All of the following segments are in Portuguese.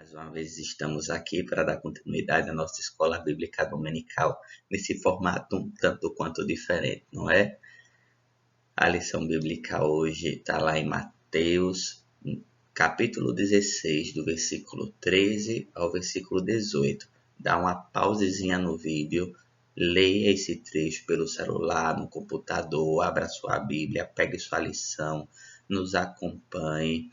Mais uma vez estamos aqui para dar continuidade à nossa escola bíblica dominical, nesse formato um tanto quanto diferente, não é? A lição bíblica hoje está lá em Mateus, capítulo 16, do versículo 13 ao versículo 18. Dá uma pausezinha no vídeo, leia esse trecho pelo celular, no computador, abra sua Bíblia, pegue sua lição, nos acompanhe,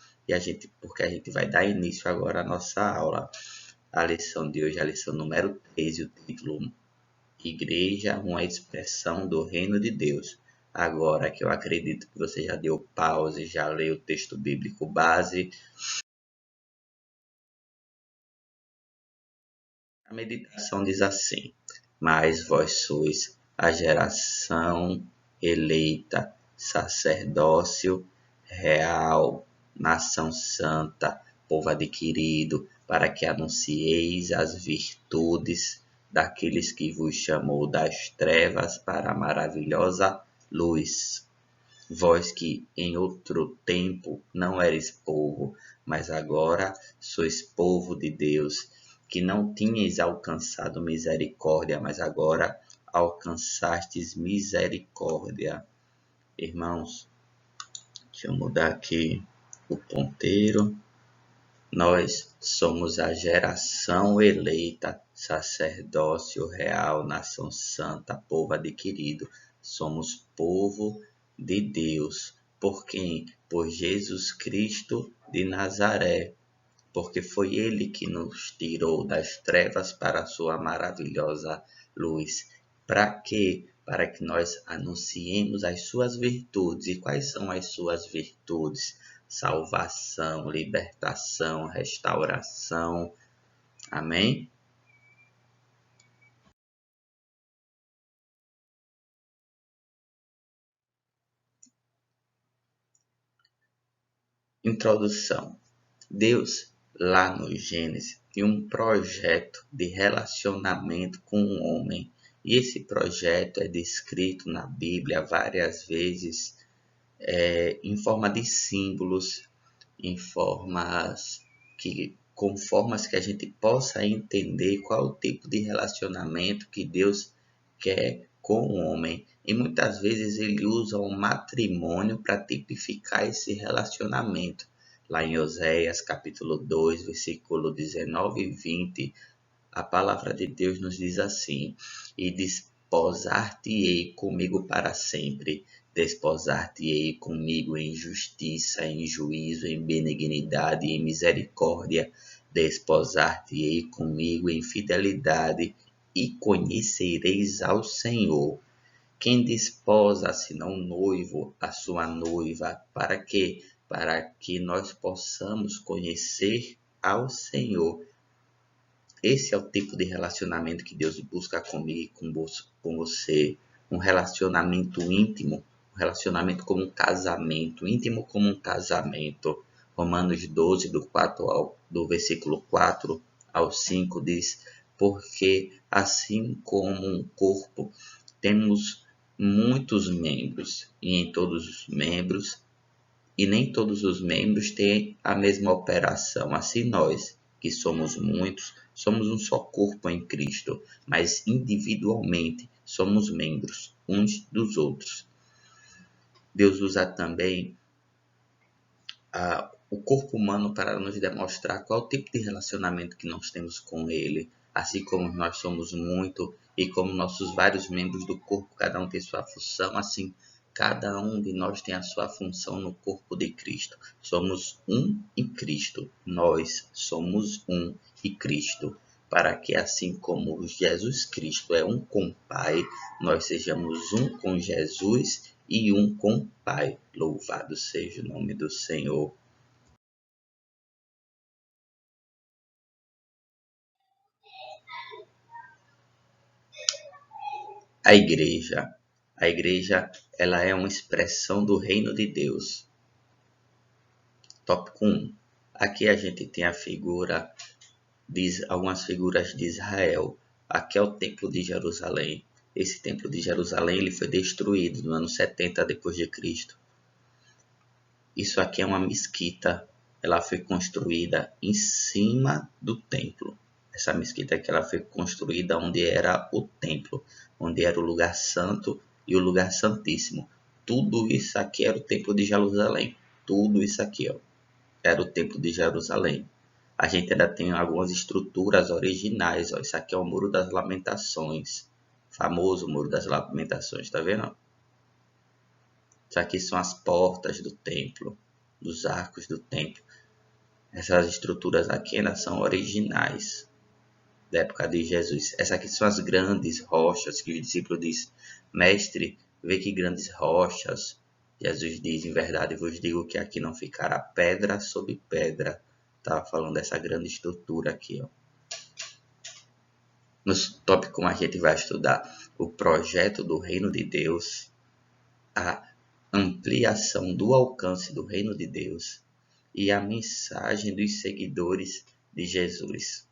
porque a gente vai dar início agora à nossa aula. A lição de hoje é a lição número 3, e o título Igreja, uma expressão do reino de Deus. Agora que eu acredito que você já deu pause, já leu o texto bíblico base. A meditação diz assim: mas vós sois a geração eleita, sacerdócio real, nação santa, povo adquirido, para que anuncieis as virtudes daqueles que vos chamou das trevas para a maravilhosa luz. Vós que em outro tempo não eres povo, mas agora sois povo de Deus, que não tinhas alcançado misericórdia, mas agora alcançastes misericórdia. Irmãos, deixa eu mudar aqui o ponteiro. Nós somos a geração eleita, sacerdócio real, nação santa, povo adquirido. Somos povo de Deus. Por quem? Por Jesus Cristo de Nazaré. Porque foi Ele que nos tirou das trevas para a sua maravilhosa luz. Para quê? Para que nós anunciemos as suas virtudes. E quais são as suas virtudes? Salvação, libertação, restauração. Amém? Introdução. Deus, lá no Gênesis, tinha um projeto de relacionamento com o homem. E esse projeto é descrito na Bíblia várias vezes em forma de símbolos, com formas que a gente possa entender qual é o tipo de relacionamento que Deus quer com o homem. E muitas vezes ele usa o matrimônio para tipificar esse relacionamento. Lá em Oséias, capítulo 2, versículo 19 e 20, a palavra de Deus nos diz assim: e desposar-te-ei comigo para sempre, desposar-te-ei comigo em justiça, em juízo, em benignidade e em misericórdia, desposar-te-ei comigo em fidelidade, e conhecereis ao Senhor. Quem desposa, senão o noivo, a sua noiva, para quê? Para que nós possamos conhecer ao Senhor. Esse é o tipo de relacionamento que Deus busca comigo e com você. Um relacionamento íntimo, um relacionamento como um casamento, íntimo como um casamento. Romanos 12, do versículo 4 ao 5 diz: porque assim como um corpo, temos muitos membros, e nem todos os membros têm a mesma operação. Assim nós, que somos muitos, somos um só corpo em Cristo, mas individualmente somos membros uns dos outros. Deus usa também o corpo humano para nos demonstrar qual tipo de relacionamento que nós temos com Ele. Assim como nós somos muito e como nossos vários membros do corpo, cada um tem sua função, assim cada um de nós tem a sua função no corpo de Cristo. Somos um em Cristo. Nós somos um em Cristo. Para que assim como Jesus Cristo é um com o Pai, nós sejamos um com Jesus e um com o Pai. Louvado seja o nome do Senhor. A igreja. A igreja, ela é uma expressão do reino de Deus. Tópico 1. Aqui a gente tem algumas figuras de Israel. Aqui é o Templo de Jerusalém. Esse Templo de Jerusalém ele foi destruído no ano 70 depois de Cristo. Isso aqui é uma mesquita. ela foi construída em cima do templo. Essa mesquita aqui ela foi construída onde era o templo, onde era o lugar santo e o lugar santíssimo. Tudo isso aqui era o templo de Jerusalém. Tudo isso aqui, ó, era o templo de Jerusalém. A gente ainda tem algumas estruturas originais, ó. Isso aqui é o Muro das Lamentações, famoso Muro das Lamentações, tá vendo? Isso aqui são as portas do templo, dos arcos do templo. Essas estruturas aqui ainda são originais da época de Jesus. Essas aqui são as grandes rochas que o discípulo diz: Mestre, vê que grandes rochas. Jesus diz: em verdade vos digo que aqui não ficará pedra sobre pedra. Estava falando dessa grande estrutura aqui, ó. No tópico a gente vai estudar o projeto do reino de Deus, a ampliação do alcance do reino de Deus e a mensagem dos seguidores de Jesus.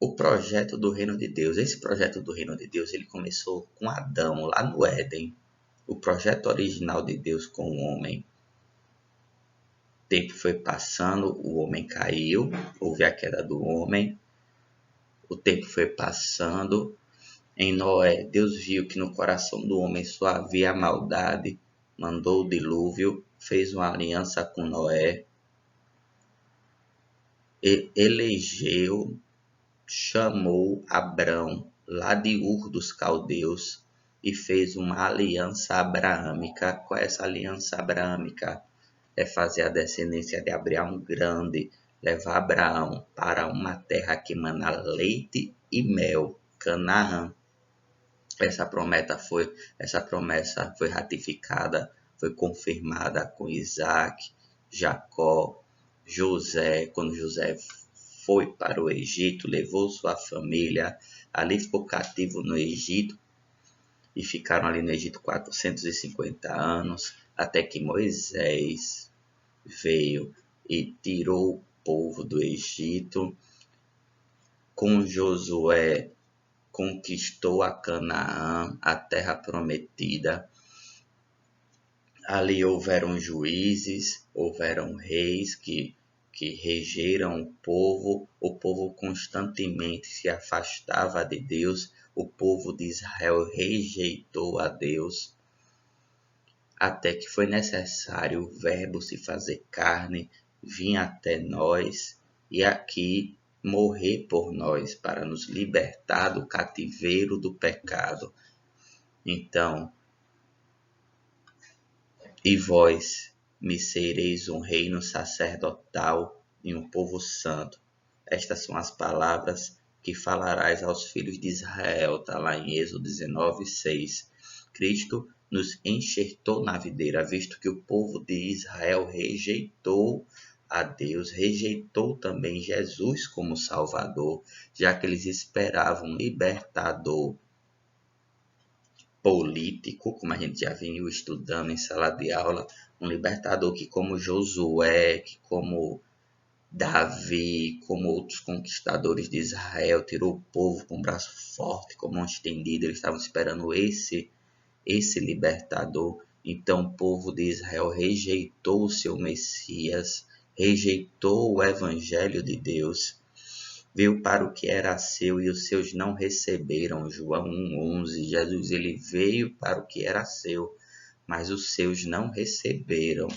O projeto do reino de Deus. Esse projeto do reino de Deus, ele começou com Adão, lá no Éden. O projeto original de Deus com o homem. O tempo foi passando, o homem caiu, houve a queda do homem. O tempo foi passando. Em Noé, Deus viu que no coração do homem só havia maldade, mandou o dilúvio, fez uma aliança com Noé, elegeu, chamou Abrão lá de Ur dos Caldeus e fez uma aliança abraâmica. Qual é essa aliança abraâmica? É fazer a descendência de Abraão grande, levar Abraão para uma terra que mana leite e mel, Canaã. Essa promessa foi ratificada, foi confirmada com Isaac, Jacó, José. Quando José foi para o Egito, levou sua família, ali ficou cativo no Egito e ficaram ali no Egito 450 anos, até que Moisés veio e tirou o povo do Egito. Com Josué conquistou a Canaã, a terra prometida. Ali houveram juízes, houveram reis que regeram o povo constantemente se afastava de Deus, o povo de Israel rejeitou a Deus, até que foi necessário o verbo se fazer carne, vir até nós e aqui morrer por nós, para nos libertar do cativeiro do pecado. Então, e vós me sereis um reino sacerdotal e um povo santo. Estas são as palavras que falarás aos filhos de Israel. Está lá em Êxodo 19:6. Cristo nos enxertou na videira, visto que o povo de Israel rejeitou a Deus, rejeitou também Jesus como Salvador, já que eles esperavam um libertador político, como a gente já vinha estudando em sala de aula, um libertador que como Josué, que como Davi, como outros conquistadores de Israel, tirou o povo com o braço forte, com a mão estendida. Eles estavam esperando esse libertador. Então o povo de Israel rejeitou o seu Messias, rejeitou o evangelho de Deus, veio para o que era seu e os seus não receberam. João 1:11. Jesus ele veio para o que era seu, mas os seus não receberam.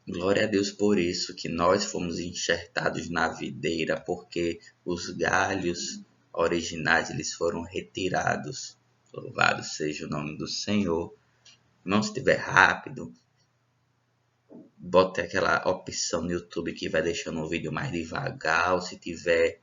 Glória a Deus por isso, que nós fomos enxertados na videira, porque os galhos originais eles foram retirados. Louvado seja o nome do Senhor. Não, se estiver rápido, bota aquela opção no YouTube que vai deixando o vídeo mais devagar, ou se tiver,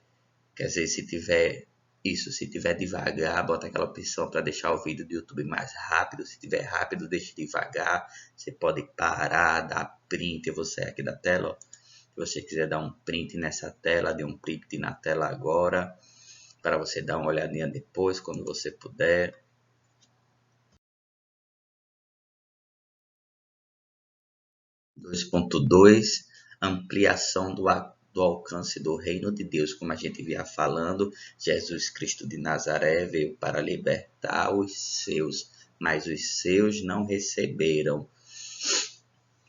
quer dizer, se tiver devagar, bota aquela opção para deixar o vídeo do YouTube mais rápido. Se tiver rápido, deixe devagar. Você pode parar, dar print. Eu vou sair aqui da tela, ó. Se você quiser dar um print nessa tela, dê um print na tela agora, para você dar uma olhadinha depois, quando você puder. 2.2, ampliação do alcance do reino de Deus, como a gente vinha falando. Jesus Cristo de Nazaré veio para libertar os seus, mas os seus não receberam.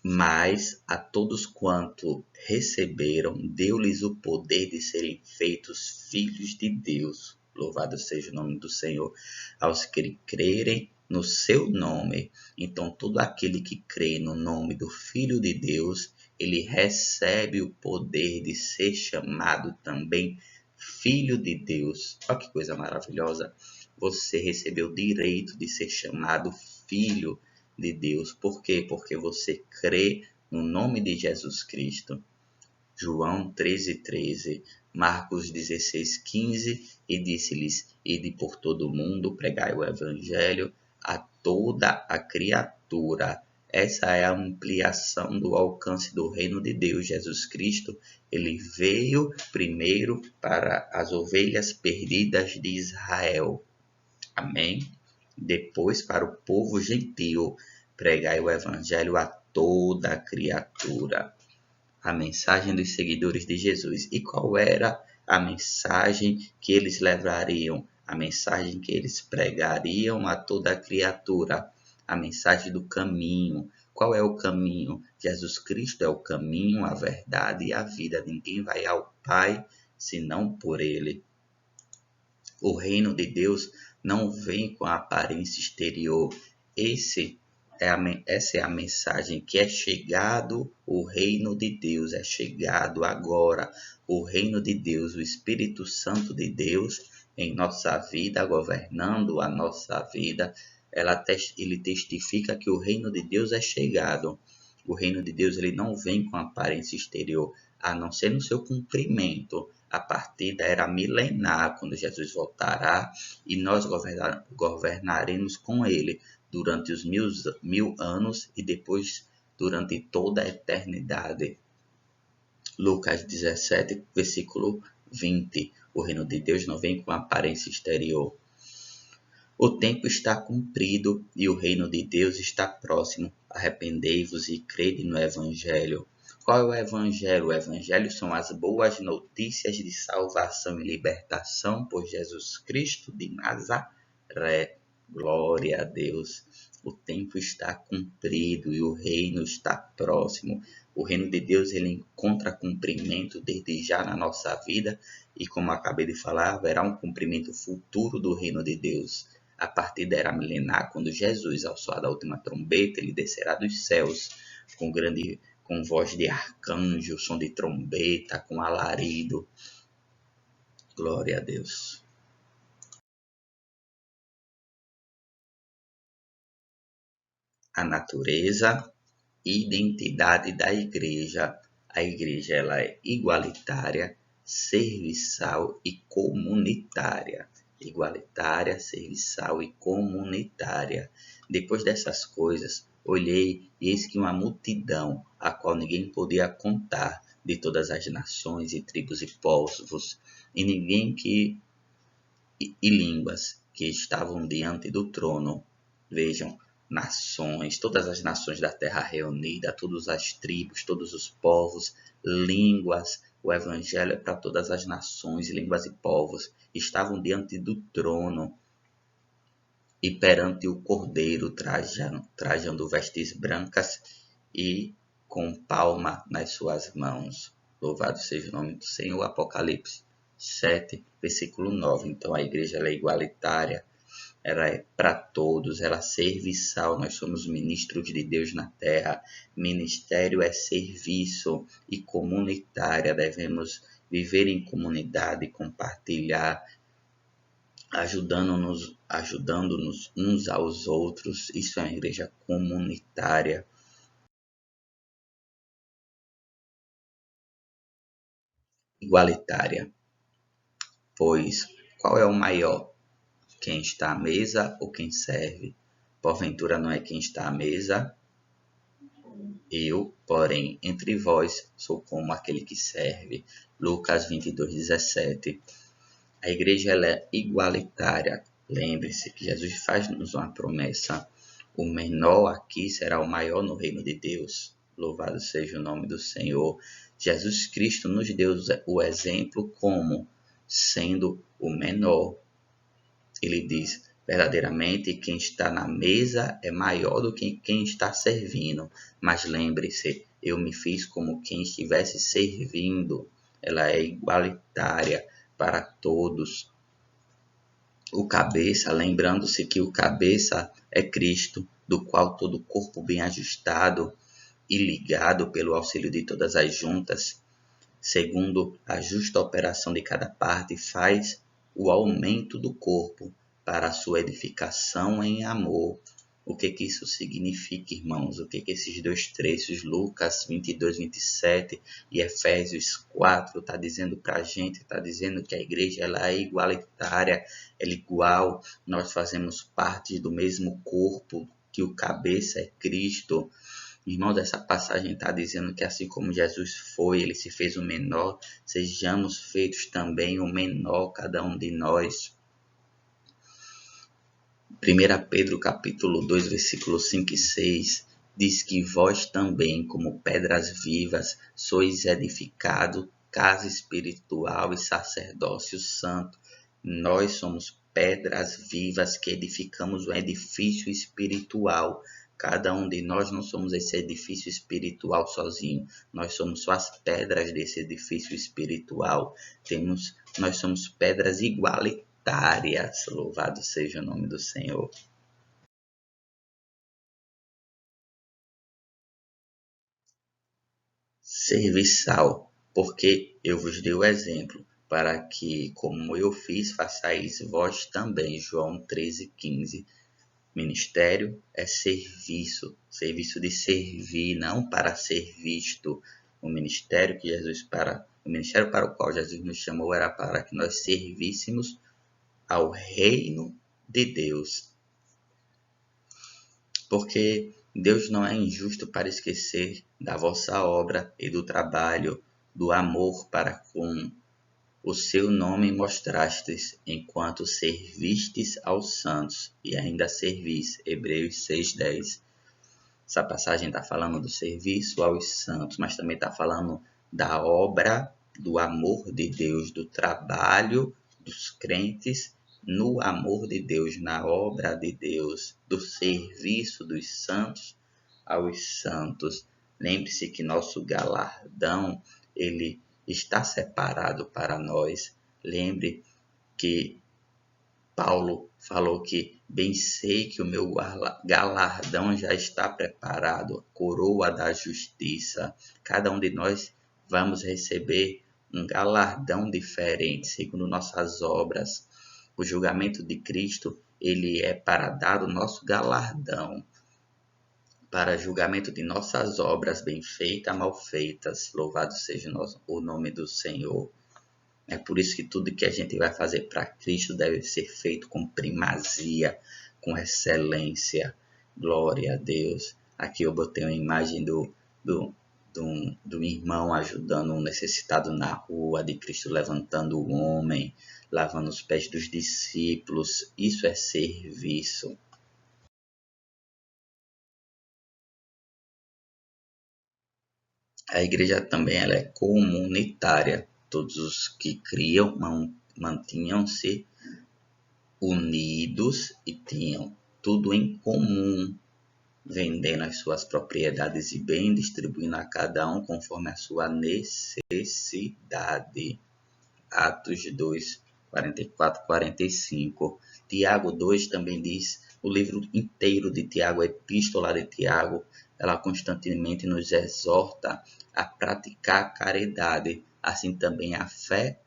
Mas a todos quanto receberam, deu-lhes o poder de serem feitos filhos de Deus. Louvado seja o nome do Senhor. Aos que crerem no seu nome. Então, todo aquele que crê no nome do Filho de Deus, ele recebe o poder de ser chamado também Filho de Deus. Olha que coisa maravilhosa. Você recebeu o direito de ser chamado Filho de Deus. Por quê? Porque você crê no nome de Jesus Cristo. João 13:13, Marcos 16:15, e disse-lhes: ide por todo o mundo, pregai o evangelho a toda a criatura. Essa é a ampliação do alcance do reino de Deus. Jesus Cristo, ele veio primeiro para as ovelhas perdidas de Israel. Amém? Depois para o povo gentil, pregai o evangelho a toda a criatura. A mensagem dos seguidores de Jesus. E qual era a mensagem que eles levariam? A mensagem que eles pregariam a toda a criatura. A mensagem do caminho. Qual é o caminho? Jesus Cristo é o caminho, a verdade e a vida. Ninguém vai ao Pai senão por Ele. O reino de Deus não vem com a aparência exterior. Essa é a mensagem que é chegado o reino de Deus, é chegado agora o reino de Deus, o Espírito Santo de Deus em nossa vida, governando a nossa vida. Ele testifica que o reino de Deus é chegado. O reino de Deus ele não vem com aparência exterior, a não ser no seu cumprimento. A partida era milenar, quando Jesus voltará e nós governaremos com ele durante os 1000 anos e depois durante toda a eternidade. Lucas 17, versículo 20. O reino de Deus não vem com aparência exterior. O tempo está cumprido e o reino de Deus está próximo. Arrependei-vos e crede no Evangelho. Qual é o Evangelho? O Evangelho são as boas notícias de salvação e libertação por Jesus Cristo de Nazaré. Glória a Deus. O tempo está cumprido e o reino está próximo. O reino de Deus ele encontra cumprimento desde já na nossa vida e, como acabei de falar, haverá um cumprimento futuro do reino de Deus. A partir da era milenar, quando Jesus, ao soar da última trombeta, ele descerá dos céus com voz de arcanjo, som de trombeta, com alarido. Glória a Deus. A natureza e identidade da igreja. A igreja ela é igualitária, serviçal e comunitária. Igualitária, serviçal e comunitária. Depois dessas coisas, olhei e eis que uma multidão, a qual ninguém podia contar, de todas as nações e tribos e povos, e línguas, que estavam diante do trono. Vejam, nações, todas as nações da terra reunidas, todas as tribos, todos os povos, línguas. O evangelho é para todas as nações, línguas e povos. Estavam diante do trono e perante o cordeiro, trajando vestes brancas e com palma nas suas mãos. Louvado seja o nome do Senhor. Apocalipse 7, versículo 9. Então a igreja ela é igualitária, ela é para todos, ela é serviçal. Nós somos ministros de Deus na terra. Ministério é serviço e comunitária. Devemos viver em comunidade, compartilhar, ajudando-nos uns aos outros. Isso é uma igreja comunitária. Igualitária. Pois qual é o maior? Quem está à mesa ou quem serve? Porventura não é quem está à mesa? Eu, porém, entre vós, sou como aquele que serve. Lucas 22:17. A igreja ela é igualitária. Lembre-se que Jesus faz-nos uma promessa. O menor aqui será o maior no reino de Deus. Louvado seja o nome do Senhor. Jesus Cristo nos deu o exemplo como sendo o menor. Ele diz, verdadeiramente, quem está na mesa é maior do que quem está servindo. Mas lembre-se, eu me fiz como quem estivesse servindo. Ela é igualitária para todos. O cabeça, lembrando-se que o cabeça é Cristo, do qual todo o corpo bem ajustado e ligado pelo auxílio de todas as juntas, segundo a justa operação de cada parte, faz o aumento do corpo para a sua edificação em amor. O que isso significa, irmãos? O que esses dois trechos, Lucas 22, 27 e Efésios 4, está dizendo para a gente? Está dizendo que a igreja ela é igualitária, ela é igual, nós fazemos parte do mesmo corpo, que o cabeça é Cristo. Irmãos, essa passagem está dizendo que assim como Jesus foi, ele se fez o menor, sejamos feitos também o menor, cada um de nós. 1 Pedro capítulo 2, versículos 5 e 6, diz que vós também, como pedras vivas, sois edificados, casa espiritual e sacerdócio santo. Nós somos pedras vivas que edificamos um edifício espiritual. Cada um de nós não somos esse edifício espiritual sozinho. Nós somos só as pedras desse edifício espiritual. Nós somos pedras igualitárias. Louvado seja o nome do Senhor. Serviçal, porque eu vos dei o exemplo, para que, como eu fiz, façais vós também. João 13,15. Ministério é serviço, serviço de servir, não para ser visto. O ministério para o qual Jesus nos chamou era para que nós servíssemos ao reino de Deus. Porque Deus não é injusto para esquecer da vossa obra e do trabalho, do amor para com o seu nome mostrastes, enquanto servistes aos santos, e ainda servis. Hebreus 6,10. Essa passagem está falando do serviço aos santos, mas também está falando da obra, do amor de Deus, do trabalho dos crentes no amor de Deus, na obra de Deus, do serviço dos santos aos santos. Lembre-se que nosso galardão, ele está separado para nós. Lembre que Paulo falou que bem sei que o meu galardão já está preparado, a coroa da justiça. Cada um de nós vamos receber um galardão diferente, segundo nossas obras. O julgamento de Cristo, ele é para dar o nosso galardão, para julgamento de nossas obras, bem feitas, mal feitas. Louvado seja o nome do Senhor. É por isso que tudo que a gente vai fazer para Cristo deve ser feito com primazia, com excelência. Glória a Deus. Aqui eu botei uma imagem do irmão ajudando um necessitado na rua, de Cristo levantando o homem, lavando os pés dos discípulos. Isso é serviço. A igreja também ela é comunitária. Todos os que criam mantinham-se unidos e tinham tudo em comum, vendendo as suas propriedades e bens, distribuindo a cada um conforme a sua necessidade. Atos 2, 44, 45. Tiago 2 também diz, o livro inteiro de Tiago, a epístola de Tiago, ela constantemente nos exorta a praticar a caridade. Assim também a fé,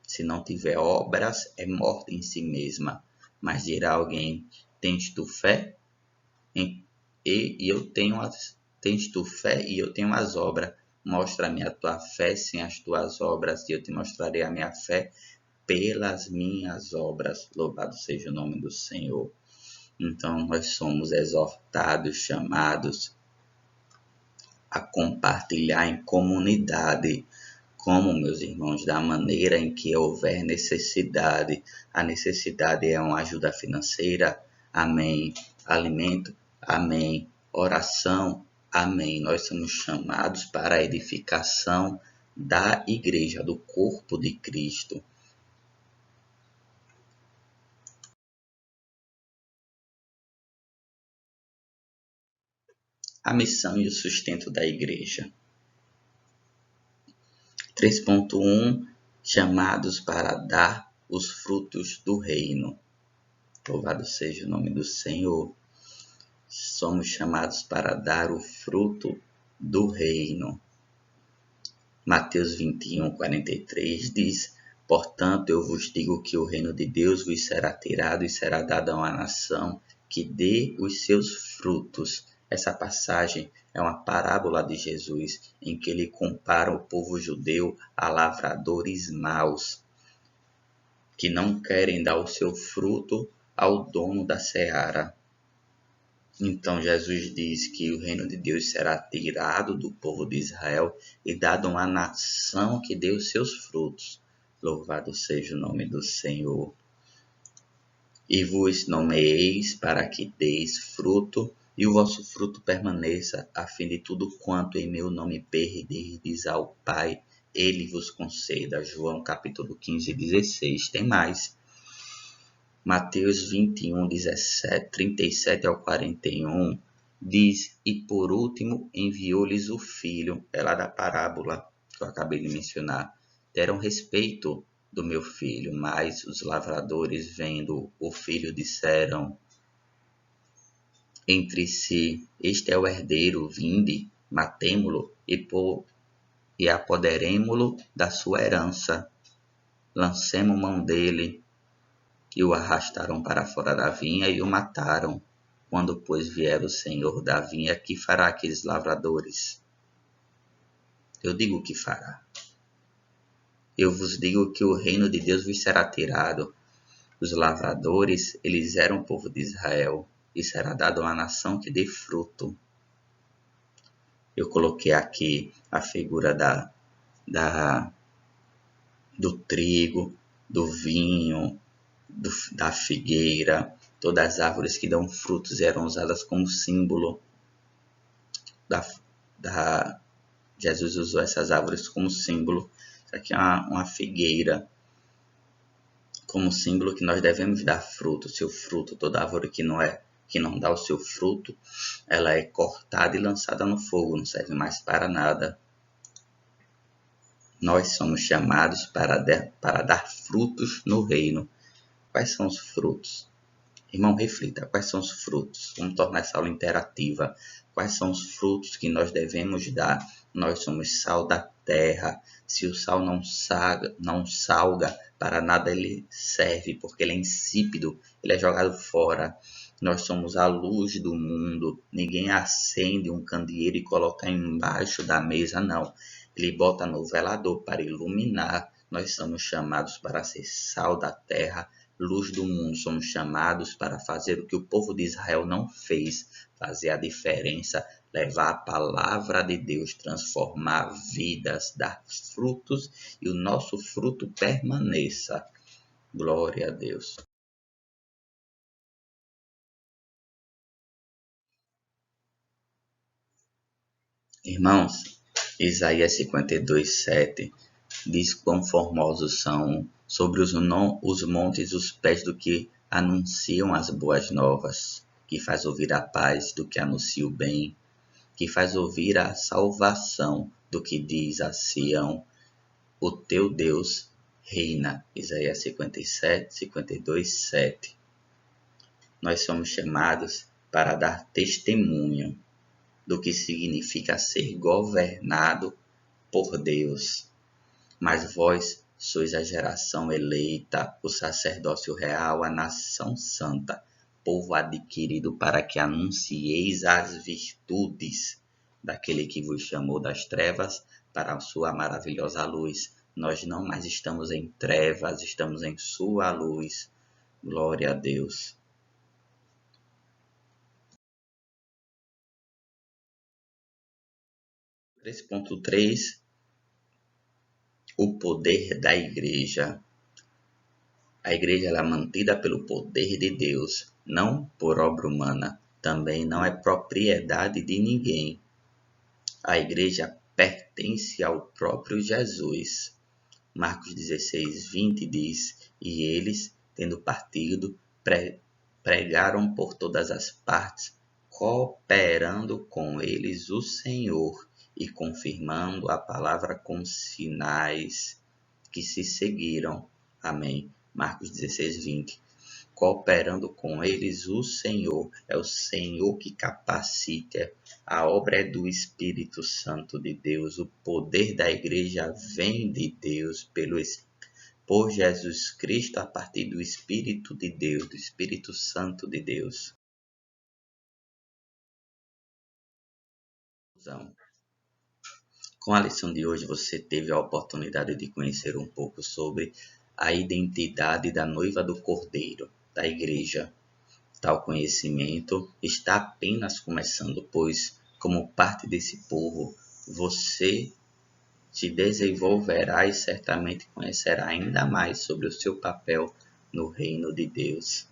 se não tiver obras, é morta em si mesma. Mas dirá alguém, tens tu fé? Tens tu fé e eu tenho as obras. Mostra-me a tua fé sem as tuas obras, e eu te mostrarei a minha fé pelas minhas obras. Louvado seja o nome do Senhor. Então, nós somos exortados, chamados a compartilhar em comunidade, como, meus irmãos, da maneira em que houver necessidade. A necessidade é uma ajuda financeira, amém. Alimento, amém. Oração, Amém. Nós somos chamados para a edificação da igreja, do corpo de Cristo. A missão e o sustento da igreja. 3.1 Chamados para dar os frutos do reino. Louvado seja o nome do Senhor. Somos chamados para dar o fruto do reino. Mateus 21:43 diz: Portanto, eu vos digo que o reino de Deus vos será tirado e será dado a uma nação que dê os seus frutos. Essa passagem é uma parábola de Jesus, em que ele compara o povo judeu a lavradores maus, que não querem dar o seu fruto ao dono da seara. Então Jesus diz que o reino de Deus será tirado do povo de Israel e dado a uma nação que dê os seus frutos. Louvado seja o nome do Senhor. E vos nomeeis para que deis fruto, e o vosso fruto permaneça, a fim de tudo quanto em meu nome pedirdes ao Pai, ele vos conceda. João capítulo 15:16. Tem mais. Mateus 21:37 ao 41 diz: E por último enviou-lhes o filho. É lá da parábola que eu acabei de mencionar. Deram respeito do meu filho, mas os lavradores, vendo o filho, disseram entre si: Este é o herdeiro, vinde, matemo-lo e apoderemo-lo da sua herança. Lancemos mão dele. E o arrastaram para fora da vinha e o mataram. Quando, pois, vier o senhor da vinha, que fará aqueles lavradores? Eu digo que fará. Eu vos digo que o reino de Deus vos será tirado. Os lavradores, eles eram o povo de Israel, e será dado a uma nação que dê fruto. Eu coloquei aqui a figura do trigo, do vinho, da figueira. Todas as árvores que dão frutos eram usadas como símbolo Jesus usou essas árvores como símbolo. Isso aqui é uma figueira, como símbolo que nós devemos dar fruto, seu fruto. Toda árvore que não dá o seu fruto, ela é cortada e lançada no fogo, não serve mais para nada. Nós somos chamados para dar frutos no reino. Quais são os frutos? Irmão, reflita, quais são os frutos? Vamos tornar essa aula interativa. Quais são os frutos que nós devemos dar? Nós somos sal da terra. Se o sal não salga, para nada ele serve, porque ele é insípido, ele é jogado fora. Nós somos a luz do mundo. Ninguém acende um candeeiro e coloca embaixo da mesa, não. Ele bota no velador para iluminar. Nós somos chamados para ser sal da terra, luz do mundo. Somos chamados para fazer o que o povo de Israel não fez, fazer a diferença, levar a palavra de Deus, transformar vidas, dar frutos e o nosso fruto permaneça. Glória a Deus. Irmãos, Isaías 52:7 diz quão formosos são sobre os montes os pés do que anunciam as boas novas, que faz ouvir a paz do que anuncia o bem, que faz ouvir a salvação do que diz a Sião, o teu Deus reina. Isaías 52:7. Nós somos chamados para dar testemunho do que significa ser governado por Deus. Mas vós sois a geração eleita, o sacerdócio real, a nação santa, povo adquirido para que anuncieis as virtudes daquele que vos chamou das trevas para a sua maravilhosa luz. Nós não mais estamos em trevas, estamos em sua luz. Glória a Deus. Três ponto 3 O poder da igreja. A igreja é mantida pelo poder de Deus, não por obra humana. Também não é propriedade de ninguém. A igreja pertence ao próprio Jesus. Marcos 16:20 diz: E eles, tendo partido, pregaram por todas as partes, cooperando com eles o Senhor e confirmando a palavra com sinais que se seguiram. Amém. Marcos 16:20. Cooperando com eles o Senhor. É o Senhor que capacita. A obra é do Espírito Santo de Deus. O poder da igreja vem de Deus por Jesus Cristo a partir do Espírito de Deus, do Espírito Santo de Deus. Com a lição de hoje, você teve a oportunidade de conhecer um pouco sobre a identidade da noiva do Cordeiro, da igreja. Tal conhecimento está apenas começando, pois, como parte desse povo, você se desenvolverá e certamente conhecerá ainda mais sobre o seu papel no reino de Deus.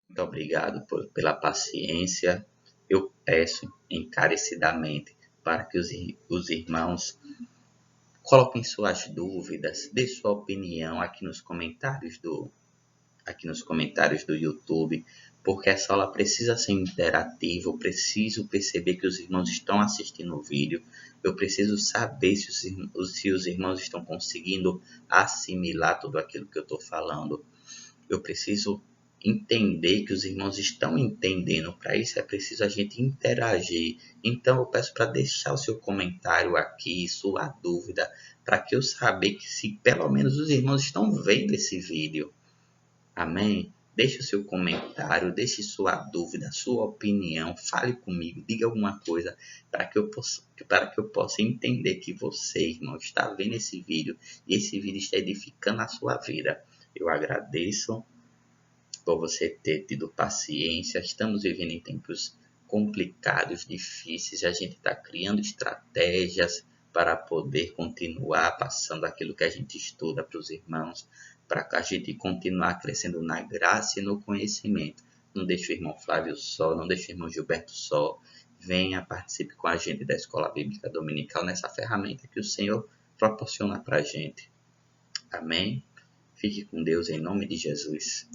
Muito obrigado pela paciência. Eu peço encarecidamente para que os irmãos coloquem suas dúvidas, dê sua opinião aqui nos comentários do YouTube, porque essa aula precisa ser interativa. Eu preciso perceber que os irmãos estão assistindo o vídeo, eu preciso saber se os irmãos estão conseguindo assimilar tudo aquilo que eu estou falando. Eu preciso entender que os irmãos estão entendendo. Para isso é preciso a gente interagir. Então eu peço para deixar o seu comentário aqui, sua dúvida, para que eu saiba que se pelo menos os irmãos estão vendo esse vídeo. Amém? Deixe o seu comentário, deixe sua dúvida, sua opinião, fale comigo, diga alguma coisa para que eu possa entender que você, irmão, está vendo esse vídeo e esse vídeo está edificando a sua vida. Eu agradeço por você ter tido paciência. Estamos vivendo em tempos complicados, difíceis. A gente está criando estratégias para poder continuar passando aquilo que a gente estuda para os irmãos, para a gente continuar crescendo na graça e no conhecimento. Não deixe o irmão Flávio só, não deixe o irmão Gilberto só. Venha, participe com a gente da Escola Bíblica Dominical nessa ferramenta que o Senhor proporciona para a gente. Amém? Fique com Deus em nome de Jesus.